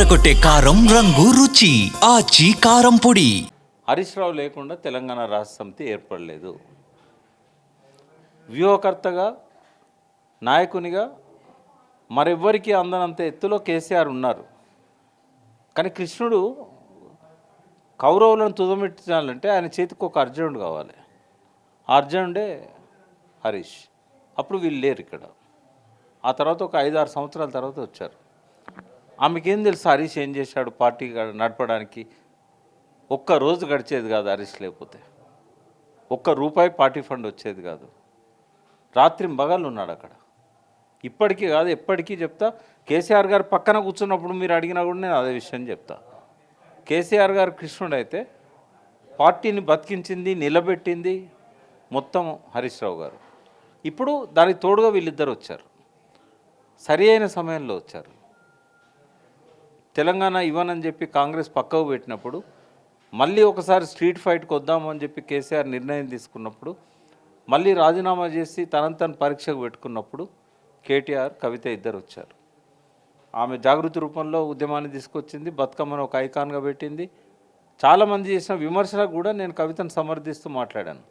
అదరగొట్టే కారం రంగు రుచి ఆచి కారం పొడి. హరీష్ రావు లేకుండా తెలంగాణ రాష్ట్ర సమితి ఏర్పడలేదు. వ్యూహకర్తగా, నాయకునిగా మరెవ్వరికి అందనంత ఎత్తులో కేసీఆర్ ఉన్నారు. కానీ కృష్ణుడు కౌరవులను తుదమెట్టించాలంటే ఆయన చేతికి ఒక అర్జునుడు కావాలి. ఆ అర్జునుడే హరీష్. అప్పుడు వీళ్ళు లేరు ఇక్కడ. ఆ తర్వాత ఒక 5-6 సంవత్సరాల తర్వాత వచ్చారు. ఆమెకేం తెలుసు హరీష్ ఏం చేశాడు పార్టీ నడపడానికి? ఒక్క రోజు గడిచేది కాదు హరీష్ లేకపోతే. ₹1 పార్టీ ఫండ్ వచ్చేది కాదు. రాత్రి మగళ్ళు ఉన్నాడు అక్కడ. ఇప్పటికీ కాదు ఎప్పటికీ చెప్తా. కేసీఆర్ గారు పక్కన కూర్చున్నప్పుడు మీరు అడిగినా కూడా నేను అదే విషయం చెప్తా. కేసీఆర్ గారు కృష్ణుడు అయితే పార్టీని బతికించింది, నిలబెట్టింది మొత్తం హరీష్ రావు గారు. ఇప్పుడు దానికి తోడుగా వీళ్ళిద్దరు వచ్చారు. సరి అయిన సమయంలో వచ్చారు. తెలంగాణ ఇవ్వనని చెప్పి కాంగ్రెస్ పక్కకు పెట్టినప్పుడు మళ్ళీ ఒకసారి స్ట్రీట్ ఫైట్కి వద్దామని చెప్పి కేసీఆర్ నిర్ణయం తీసుకున్నప్పుడు మళ్ళీ రాజీనామా చేసి తనను పరీక్షకు పెట్టుకున్నప్పుడు కేటీఆర్, కవిత ఇద్దరు వచ్చారు. ఆమె జాగృతి రూపంలో ఉద్యమాన్ని తీసుకొచ్చింది, బతుకమ్మను ఒక ఐకాన్గా పెట్టింది. చాలామంది చేసిన విమర్శలకు కూడా నేను కవితను సమర్థిస్తూ మాట్లాడాను.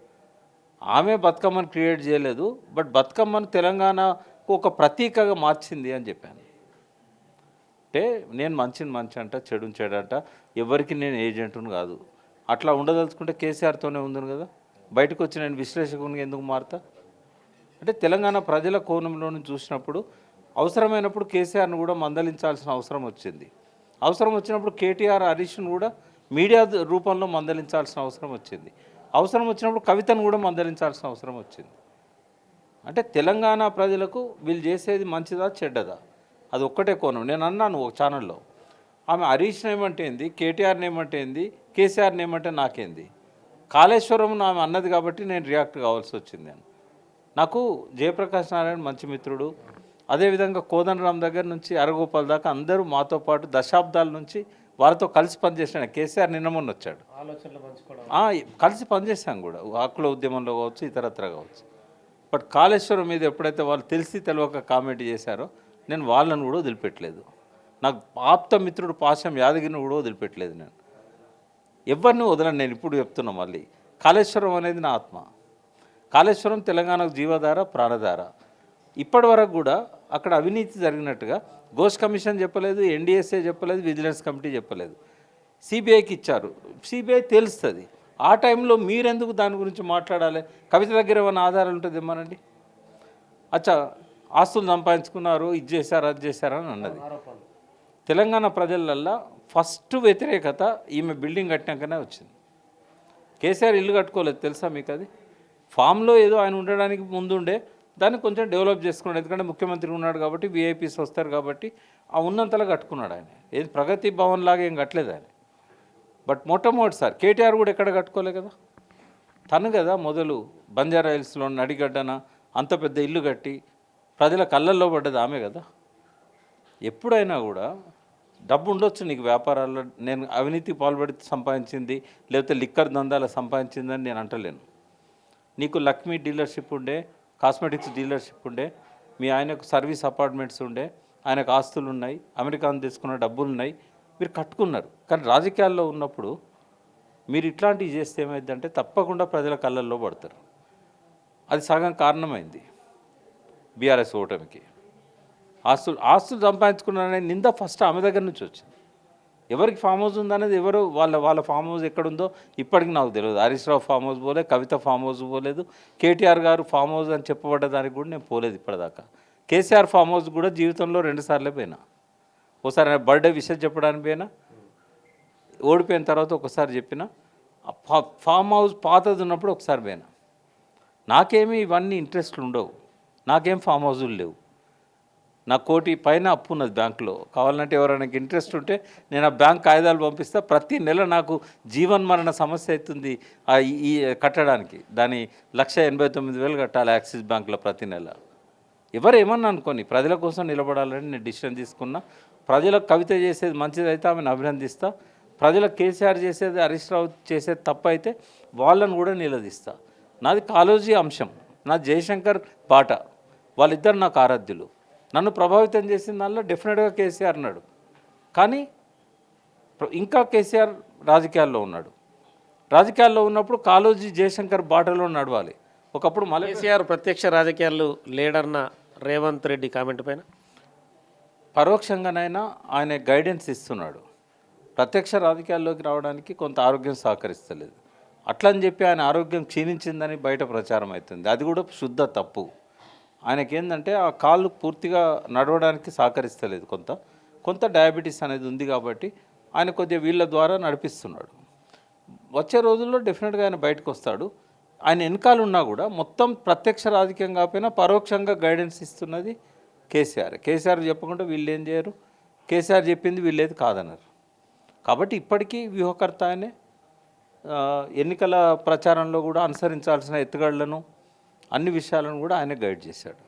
ఆమె బతుకమ్మను క్రియేట్ చేయలేదు, బట్ బతుకమ్మను తెలంగాణకు ఒక ప్రతీకగా మార్చింది అని చెప్పాను. అంటే నేను మంచిని మంచి అంట, చెడుని చెడంట, ఎవరికి నేను ఏజెంటును కాదు. అట్లా ఉండదలుచుకుంటే కేసీఆర్తోనే ఉంది కదా. బయటకు వచ్చి నేను విశ్లేషకునిగా ఎందుకు మారుతా? అంటే తెలంగాణ ప్రజల కోణంలో నుంచి చూసినప్పుడు అవసరమైనప్పుడు కేసీఆర్ను కూడా మందలించాల్సిన అవసరం వచ్చింది. అవసరం వచ్చినప్పుడు కేటీఆర్, హరీష్ను కూడా మీడియా రూపంలో మందలించాల్సిన అవసరం వచ్చింది. అవసరం వచ్చినప్పుడు కవితను కూడా మందలించాల్సిన అవసరం వచ్చింది. అంటే తెలంగాణ ప్రజలకు వీళ్ళు చేసేది మంచిదా చెడ్డదా అది ఒక్కటే కోణం. నేను అన్నాను ఒక ఛానల్లో, ఆమె హరీష్ని ఏమంటే ఏంది, కేటీఆర్ని ఏమంటే ఏంది, కేసీఆర్ని ఏమంటే నాకేంది. కాళేశ్వరం ఆమె అన్నది కాబట్టి నేను రియాక్ట్ కావాల్సి వచ్చింది. నేను నాకు జయప్రకాష్ నారాయణ మంచి మిత్రుడు. అదేవిధంగా కోదండరామ్ దగ్గర నుంచి అరగోపాల్ దాకా అందరూ మాతో పాటు దశాబ్దాల నుంచి వాళ్ళతో కలిసి పనిచేసిన కేసీఆర్ నిన్న మొన్న వచ్చాడు. కలిసి పనిచేసాం కూడా, హక్కుల ఉద్యమంలో కావచ్చు, ఇతరత్ర కావచ్చు. బట్ కాళేశ్వరం మీద ఎప్పుడైతే వాళ్ళు తెలిసి తెలియక కామెంట్ చేశారో నేను వాళ్ళను కూడా వదిలిపెట్టలేదు. నాకు ఆప్త మిత్రుడు పాశం యాదగిరిని కూడా వదిలిపెట్టలేదు. నేను ఎవరిని వదలను. నేను ఇప్పుడు చెప్తున్నా మళ్ళీ, కాళేశ్వరం అనేది నా ఆత్మ. కాళేశ్వరం తెలంగాణకు జీవధార, ప్రాణధార. ఇప్పటి వరకు కూడా అక్కడ అవినీతి జరిగినట్టుగా ఘోష్ కమిషన్ చెప్పలేదు, ఎన్డీఎస్ఏ చెప్పలేదు, విజిలెన్స్ కమిటీ చెప్పలేదు. సిబిఐకి ఇచ్చారు. సిబిఐ తెలుస్తుంది. ఆ టైంలో మీరెందుకు దాని గురించి మాట్లాడాలి? కవిత దగ్గర ఏమైనా ఆధారాలు ఉంటుంది ఇమ్మనండి. అచ్చా, ఆస్తులు సంపాదించుకున్నారు, ఇది చేశారు, అది చేశారని అన్నది. తెలంగాణ ప్రజలల్లో ఫస్ట్ వ్యతిరేకత ఈమె బిల్డింగ్ కట్టినాకనే వచ్చింది. కేసీఆర్ ఇల్లు కట్టుకోలేదు తెలుసా మీకు? అది ఫామ్లో ఏదో ఆయన ఉండడానికి ముందుండే దాన్ని కొంచెం డెవలప్ చేసుకున్నాడు. ఎందుకంటే ముఖ్యమంత్రి ఉన్నాడు కాబట్టి, విఐపీస్ వస్తారు కాబట్టి ఆ ఉన్నంతలా కట్టుకున్నాడు. ఆయన ఏది ప్రగతి భవన్ లాగా ఏం కట్టలేదు ఆయన. బట్ మొట్టమొదటిసారి కేటీఆర్ కూడా ఎక్కడ కట్టుకోలే కదా. తను కదా మొదలు బంజారా హిల్స్లో నడిగడ్డన అంత పెద్ద ఇల్లు కట్టి ప్రజల కళ్ళల్లో పడ్డది ఆమె కదా. ఎప్పుడైనా కూడా డబ్బు ఉండొచ్చు నీకు వ్యాపారాల్లో, నేను అవినీతి పాల్పడి సంపాదించింది లేకపోతే లిక్కర్ దందాల సంపాదించిందని నేను అంటలేను. నీకు లక్ష్మీ డీలర్షిప్ ఉండే, కాస్మెటిక్స్ డీలర్షిప్ ఉండే, మీ ఆయనకు సర్వీస్ అపార్ట్మెంట్స్ ఉండే, ఆయనకు ఆస్తులు ఉన్నాయి, అమెరికాను తీసుకున్న డబ్బులు ఉన్నాయి, మీరు కట్టుకున్నారు. కానీ రాజకీయాల్లో ఉన్నప్పుడు మీరు ఇట్లాంటివి చేస్తే ఏమైందంటే తప్పకుండా ప్రజల కళ్ళల్లో పడతారు. అది సగం కారణమైంది బీఆర్ఎస్ ఓటమికి. ఆస్తులు సంపాదించుకున్నారనే నింద ఫస్ట్ ఆమె దగ్గర నుంచి వచ్చింది. ఎవరికి ఫామ్ హౌస్ ఉందనేది ఎవరు వాళ్ళ ఫామ్ హౌస్ ఎక్కడుందో ఇప్పటికి నాకు తెలియదు. హరీష్ రావు ఫామ్ హౌస్ పోలేదు, కవిత ఫామ్ హౌస్ పోలేదు, కేటీఆర్ గారు ఫామ్ హౌస్ అని చెప్పబడ్డ దానికి కూడా నేను పోలేదు ఇప్పటిదాకా. కేసీఆర్ ఫామ్ హౌస్ కూడా జీవితంలో 2 సార్లే పోయినా. ఒకసారి ఆయన బర్త్డే విషయం చెప్పడానికి పోయినా, ఓడిపోయిన తర్వాత ఒకసారి చెప్పిన. ఫామ్ హౌస్ పాతది ఉన్నప్పుడు ఒకసారి పోయినా. నాకేమీ ఇవన్నీ ఇంట్రెస్ట్లు ఉండవు. నాకేం ఫామ్ హౌజులు లేవు. నా 1 కోటి పైన అప్పు ఉన్నది బ్యాంకులో. కావాలంటే ఎవరైనా ఇంట్రెస్ట్ ఉంటే నేను ఆ బ్యాంక్ కాగితాలు పంపిస్తా. ప్రతి నెల నాకు జీవన్మరణ సమస్య అవుతుంది ఈ కట్టడానికి. దాని 1,89,000 కట్టాలి యాక్సిస్ బ్యాంకులో ప్రతి నెల. ఎవరు ఏమన్నా అనుకోని ప్రజల కోసం నిలబడాలని నేను డిసిషన్ తీసుకున్నా. ప్రజలకు కవిత చేసేది మంచిదైతే ఆమెను అభినందిస్తా. ప్రజలకు కేసీఆర్ చేసేది, హరీష్ రావు చేసేది తప్పు అయితే వాళ్ళను కూడా నిలదీస్తా. నాది కాలోజీ అంశం, నా జయశంకర్ బాట, వాళ్ళిద్దరు నాకు ఆరాధ్యులు. నన్ను ప్రభావితం చేసిన దానిలో డెఫినెట్గా కేసీఆర్ అన్నాడు. కానీ ఇంకా కేసీఆర్ రాజకీయాల్లో ఉన్నాడు. రాజకీయాల్లో ఉన్నప్పుడు కాళోజీ జయశంకర్ బాటలో నడవాలి. ఒకప్పుడు మళ్ళీ కేసీఆర్ ప్రత్యక్ష రాజకీయాలు లేడన్న రేవంత్ రెడ్డి కామెంట్ పైన పరోక్షంగానైనా ఆయన గైడెన్స్ ఇస్తున్నాడు. ప్రత్యక్ష రాజకీయాల్లోకి రావడానికి కొంత ఆరోగ్యం సహకరిస్తలేదు. అట్లా అని చెప్పి ఆయన ఆరోగ్యం క్షీణించిందని బయట ప్రచారం అవుతుంది. అది కూడా శుద్ధ తప్పు. ఆయనకేందంటే ఆ కాళ్ళు పూర్తిగా నడవడానికి సహకరిస్తలేదు. కొంత డయాబెటీస్ అనేది ఉంది కాబట్టి ఆయన కొద్దిగా వీళ్ళ ద్వారా నడిపిస్తున్నాడు. వచ్చే రోజుల్లో డెఫినెట్గా ఆయన బయటకు వస్తాడు. ఆయన వెనకాల ఉన్నా కూడా మొత్తం ప్రత్యక్ష రాజకీయం కాకపోయినా పరోక్షంగా గైడెన్స్ ఇస్తున్నది కేసీఆర్ చెప్పకుండా వీళ్ళు ఏం చేయరు. కేసీఆర్ చెప్పింది వీళ్ళేది కాదన్నారు. కాబట్టి ఇప్పటికీ వ్యూహకర్త ఆయనే. ఎన్నికల ప్రచారంలో కూడా అనుసరించాల్సిన ఎత్తుగడలను అన్ని విషయాలను కూడా ఆయనే గైడ్ చేశాడు.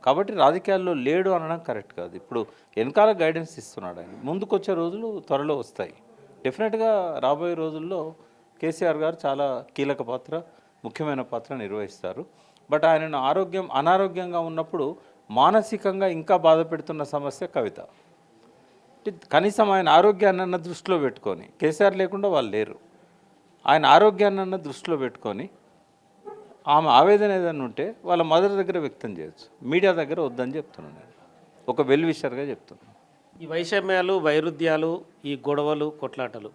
కాబట్టి రాజకీయాల్లో లేడు అనడం కరెక్ట్ కాదు. ఇప్పుడు వెనకాల గైడెన్స్ ఇస్తున్నాడు ఆయన. ముందుకొచ్చే రోజులు త్వరలో వస్తాయి. డెఫినెట్గా రాబోయే రోజుల్లో కేసీఆర్ గారు చాలా కీలక పాత్ర, ముఖ్యమైన పాత్ర నిర్వహిస్తారు. బట్ ఆయనను అనారోగ్యంగా ఉన్నప్పుడు మానసికంగా ఇంకా బాధ పెడుతున్న సమస్య కవిత. కనీసం ఆయన ఆరోగ్యాన్ని దృష్టిలో పెట్టుకొని, కేసీఆర్ లేకుండా వాళ్ళు లేరు, ఆయన ఆరోగ్యాన్ని దృష్టిలో పెట్టుకొని ఆమె ఆవేదన ఏదైనా ఉంటే వాళ్ళ మదర్ దగ్గర వ్యక్తం చేయొచ్చు. మీడియా దగ్గర వద్దని చెప్తున్నాను నేను, ఒక వెల్ విషర్గా చెప్తున్నాను. ఈ వైషమ్యాలు, వైరుధ్యాలు, ఈ గొడవలు, కొట్లాటలు,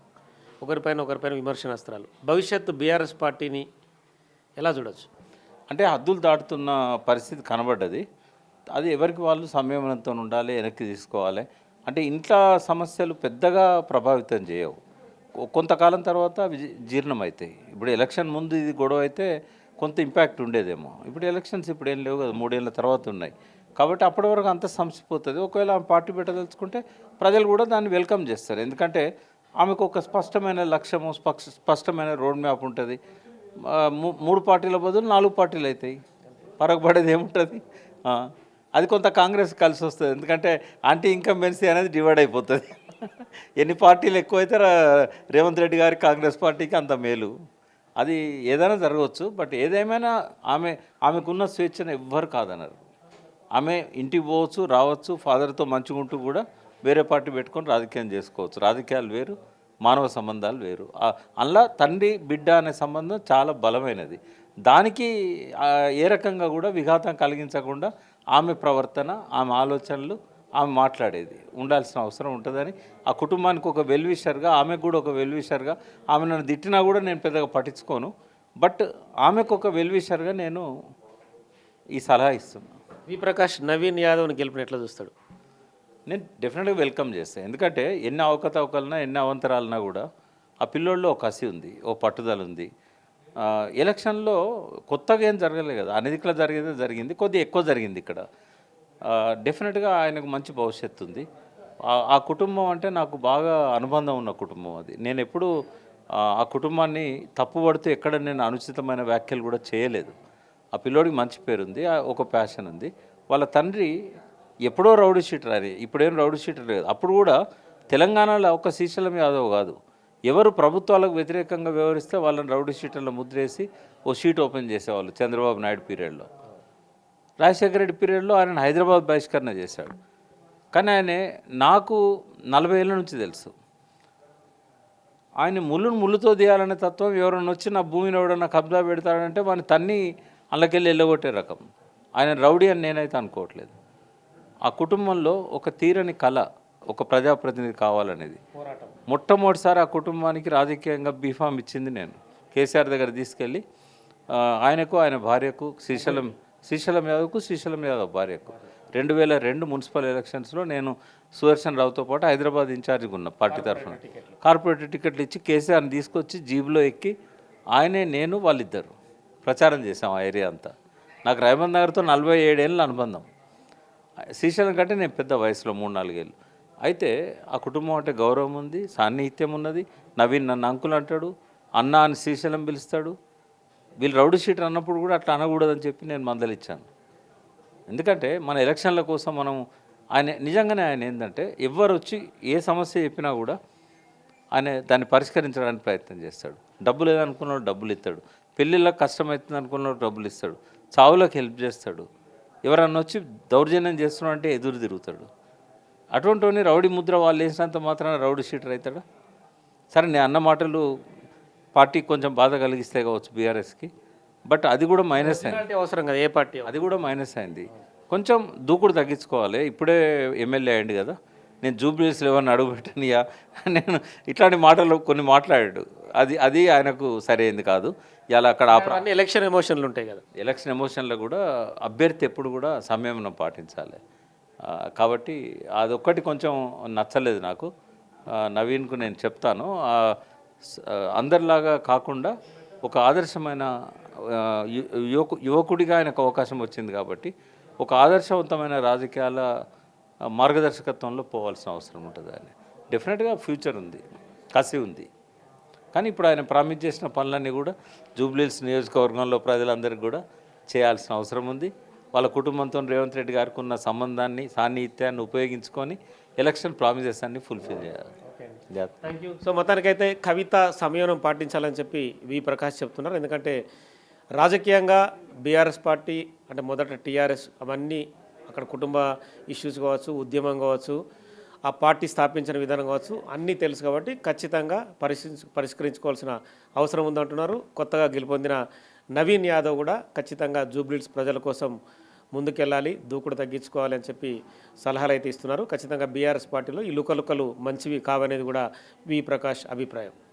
ఒకరిపైన విమర్శనాస్త్రాలు భవిష్యత్తు బీఆర్ఎస్ పార్టీని ఎలా చూడొచ్చు? అంటే హద్దులు దాటుతున్న పరిస్థితి కనబడ్డది. అది ఎవరికి వాళ్ళు సంయమనంతో ఉండాలి, వెనక్కి తీసుకోవాలి. అంటే ఇంట్లో సమస్యలు పెద్దగా ప్రభావితం చేయవు. కొంతకాలం తర్వాత అవి జీర్ణమవుతాయి. ఇప్పుడు ఎలక్షన్ ముందు ఇది గొడవ అయితే కొంత ఇంపాక్ట్ ఉండేదేమో. ఇప్పుడు ఎలక్షన్స్ ఇప్పుడు ఏం లేవు కదా, 3 ఏళ్ళ తర్వాత ఉన్నాయి. కాబట్టి అప్పటి వరకు అంత సంసిపోతుంది. ఒకవేళ ఆమె పార్టీ పెట్టదలుచుకుంటే ప్రజలు కూడా దాన్ని వెల్కమ్ చేస్తారు. ఎందుకంటే ఆమెకు ఒక స్పష్టమైన లక్ష్యము, స్పష్టమైన రోడ్ మ్యాప్ ఉంటుంది. 3 పార్టీల బదులు 4 పార్టీలు అవుతాయి. పరగబడేది ఏముంటుంది? అది కొంత కాంగ్రెస్ కలిసి వస్తుంది. ఎందుకంటే యాంటీ ఇన్కంబెన్సీ అనేది డివైడ్ అయిపోతుంది. ఎన్ని పార్టీలు ఎక్కువైతే రేవంత్ రెడ్డి గారి కాంగ్రెస్ పార్టీకి అంత మేలు. అది ఏదైనా జరగవచ్చు. బట్ ఏదేమైనా ఆమెకున్న స్వేచ్ఛను ఎవ్వరు కాదన్నారు. ఆమె ఇంటికి పోవచ్చు, రావచ్చు, ఫాదర్తో మంచిగుంటూ కూడా వేరే పార్టీ పెట్టుకొని రాజకీయం చేసుకోవచ్చు. రాజకీయాలు వేరు, మానవ సంబంధాలు వేరు. అందులో తండ్రి బిడ్డ అనే సంబంధం చాలా బలమైనది. దానికి ఏ రకంగా కూడా విఘాతం కలిగించకుండా ఆమె ప్రవర్తన, ఆమె ఆలోచనలు, ఆమె మాట్లాడేది ఉండాల్సిన అవసరం ఉంటుందని ఆ కుటుంబానికి ఒక వెల్విషర్గా, ఆమెకు కూడా ఒక వెల్విషర్గా, ఆమె నన్ను తిట్టినా కూడా నేను పెద్దగా పట్టించుకోను. బట్ ఆమెకు ఒక వెల్విషర్గా నేను ఈ సలహా ఇస్తున్నాను. వి ప్రకాష్ నవీన్ యాదవ్ని గెలుపుని ఎట్లా చూస్తాడు? నేను డెఫినెట్గా వెల్కమ్ చేస్తాను. ఎందుకంటే ఎన్ని అవకతవకలన్నా, ఎన్ని అవంతరాలన్నా కూడా ఆ పిల్లోల్లో ఒక కసి ఉంది, ఓ పట్టుదల ఉంది. ఎలక్షన్లో కొత్తగా ఏం జరగలేదు కదా, అనధికలో జరిగింది, కొద్దిగా ఎక్కువ జరిగింది ఇక్కడ. డెఫినెట్గా ఆయనకు మంచి భవిష్యత్తు ఉంది. ఆ కుటుంబం అంటే నాకు బాగా అనుబంధం ఉన్న కుటుంబం అది. నేను ఎప్పుడు ఆ కుటుంబాన్ని తప్పుపడుతూ ఎక్కడ నేను అనుచితమైన వ్యాఖ్యలు కూడా చేయలేదు. ఆ పిల్లోడికి మంచి పేరుంది, ఒక ప్యాషన్ ఉంది. వాళ్ళ తండ్రి ఎప్పుడో రౌడీ షీటర్ అని, ఇప్పుడేం రౌడీ షీటర్ లేదు. అప్పుడు కూడా తెలంగాణలో ఒక శ్రీశైలం యాదవ్ కాదు, ఎవరు ప్రభుత్వాలకు వ్యతిరేకంగా వ్యవహరిస్తే వాళ్ళని రౌడీ షీటర్లో ముద్రేసి ఓ షీట్ ఓపెన్ చేసేవాళ్ళు. చంద్రబాబు నాయుడు పీరియడ్లో, రాజశేఖర రెడ్డి పీరియడ్లో ఆయన హైదరాబాద్ బహిష్కరణ చేశాడు. కానీ ఆయన నాకు 40 ఏళ్ళ నుంచి తెలుసు. ఆయన ముళ్ళుతో తీయాలనే తత్వం, ఎవరైనా వచ్చి నా భూమిని ఎవడన్నా కబ్జా పెడతాడంటే వాడిని తన్ని అందులోకెళ్ళి వెళ్ళగొట్టే రకం. ఆయన రౌడీ అని నేనైతే అనుకోవట్లేదు. ఆ కుటుంబంలో ఒక తీరని కళ, ఒక ప్రజాప్రతినిధి కావాలనేది. మొట్టమొదటిసారి ఆ కుటుంబానికి రాజకీయంగా బీఫామ్ ఇచ్చింది నేను. కేసీఆర్ దగ్గర తీసుకెళ్ళి ఆయనకు, ఆయన భార్యకు, శ్రీశైలం యాదవ్ భార్యకు 2002 మున్సిపల్ ఎలక్షన్స్లో నేను సుదర్శన్ రావుతో పాటు హైదరాబాద్ ఇన్ఛార్జిగా ఉన్న పార్టీ తరఫున కార్పొరేట్ టికెట్లు ఇచ్చి కేసీఆర్ని తీసుకొచ్చి జీబులో ఎక్కి ఆయనే, నేను, వాళ్ళిద్దరు ప్రచారం చేశాం ఆ ఏరియా అంతా. నాకు రైమంద్ నగర్తో 47 ఏళ్ళ అనుబంధం. శ్రీశైలం కంటే నేను పెద్ద వయసులో 3-4 ఏళ్ళు. అయితే ఆ కుటుంబం అంటే గౌరవం ఉంది, సాన్నిహిత్యం ఉన్నది. నవీన్ నన్ను అంకుల్ అంటాడు, అన్న అని శ్రీశైలం పిలుస్తాడు. వీళ్ళు రౌడీ షీటర్ అన్నప్పుడు కూడా అట్లా అనకూడదని చెప్పి నేను మందలిచ్చాను. ఎందుకంటే మన ఎలక్షన్ల కోసం మనం నిజంగానే ఆయన ఏంటంటే ఎవరు వచ్చి ఏ సమస్య చెప్పినా కూడా ఆయన దాన్ని పరిష్కరించడానికి ప్రయత్నం చేస్తాడు. డబ్బులు లేదనుకున్నాడు డబ్బులు ఇస్తాడు, పెళ్ళిళ్ళకి కష్టమవుతుంది అనుకున్నాడు డబ్బులు ఇస్తాడు, చావులకు హెల్ప్ చేస్తాడు. ఎవరన్నా వచ్చి దౌర్జన్యం చేస్తున్నాడు అంటే ఎదురు తిరుగుతాడు. అటువంటి రౌడీ ముద్ర వాళ్ళు వేసినంత మాత్రాన రౌడీ షీటర్ అవుతాడా? సరే నేను అన్న మాటలు పార్టీకి కొంచెం బాధ కలిగిస్తే కావచ్చు బీఆర్ఎస్కి, బట్ అది కూడా మైనస్ అయింది. అంటే అవసరం కదా ఏ పార్టీ అది కూడా మైనస్ అయింది. కొంచెం దూకుడు తగ్గించుకోవాలి. ఇప్పుడే ఎమ్మెల్యే అయ్యింది కదా, నేను జూబ్లీస్లో ఏమన్నా అడుగు పెట్టనియా, నేను ఇట్లాంటి మాటలు కొన్ని మాట్లాడాడు. అది ఆయనకు సరైంది కాదు. ఇలా అక్కడ అన్ని ఎలక్షన్ ఎమోషన్లు ఉంటాయి కదా. ఎలక్షన్ ఎమోషన్లో కూడా అభ్యర్థి ఎప్పుడు కూడా సంయమనం పాటించాలి. కాబట్టి అదొక్కటి కొంచెం నచ్చలేదు నాకు. నవీన్కు నేను చెప్తాను, అందరిలాగా కాకుండా ఒక ఆదర్శమైన యువకుడిగా ఆయనకు అవకాశం వచ్చింది కాబట్టి ఒక ఆదర్శవంతమైన రాజకీయాల మార్గదర్శకత్వంలో పోవాల్సిన అవసరం ఉంటుంది. ఆయన డెఫినెట్గా ఫ్యూచర్ ఉంది, కసి ఉంది. కానీ ఇప్పుడు ఆయన ప్రామిస్ చేసిన పనులన్నీ కూడా జూబ్లీహిల్స్ నియోజకవర్గంలో ప్రజలందరికీ కూడా చేయాల్సిన అవసరం ఉంది. వాళ్ళ కుటుంబంతో రేవంత్ రెడ్డి గారికి ఉన్న సంబంధాన్ని, సాన్నిహిత్యాన్ని ఉపయోగించుకొని ఎలక్షన్ ప్రామిసెస్ అన్ని ఫుల్ఫిల్ చేయాలి. Thank you. సో మొత్తానికైతే కవిత సంయమనం పాటించాలని చెప్పి వి ప్రకాష్ చెప్తున్నారు. ఎందుకంటే రాజకీయంగా బీఆర్ఎస్ పార్టీ అంటే మొదట టీఆర్ఎస్ అవన్నీ అక్కడ కుటుంబ ఇష్యూస్ కావచ్చు, ఉద్యమం కావచ్చు, ఆ పార్టీ స్థాపించిన విధానం కావచ్చు, అన్నీ తెలుసు కాబట్టి ఖచ్చితంగా పరిష్కరించుకోవాల్సిన అవసరం ఉందంటున్నారు. కొత్తగా గెలుపొందిన నవీన్ యాదవ్ కూడా ఖచ్చితంగా జూబ్లీహిల్స్ ప్రజల కోసం ముందుకెళ్ళాలి, దూకుడు తగ్గించుకోవాలి అని చెప్పి సలహాలు అయితే ఇస్తున్నారు. ఖచ్చితంగా బీఆర్ఎస్ పార్టీలో ఈ లుకలుకలు మంచివి కావనేది కూడా వి ప్రకాష్ అభిప్రాయం.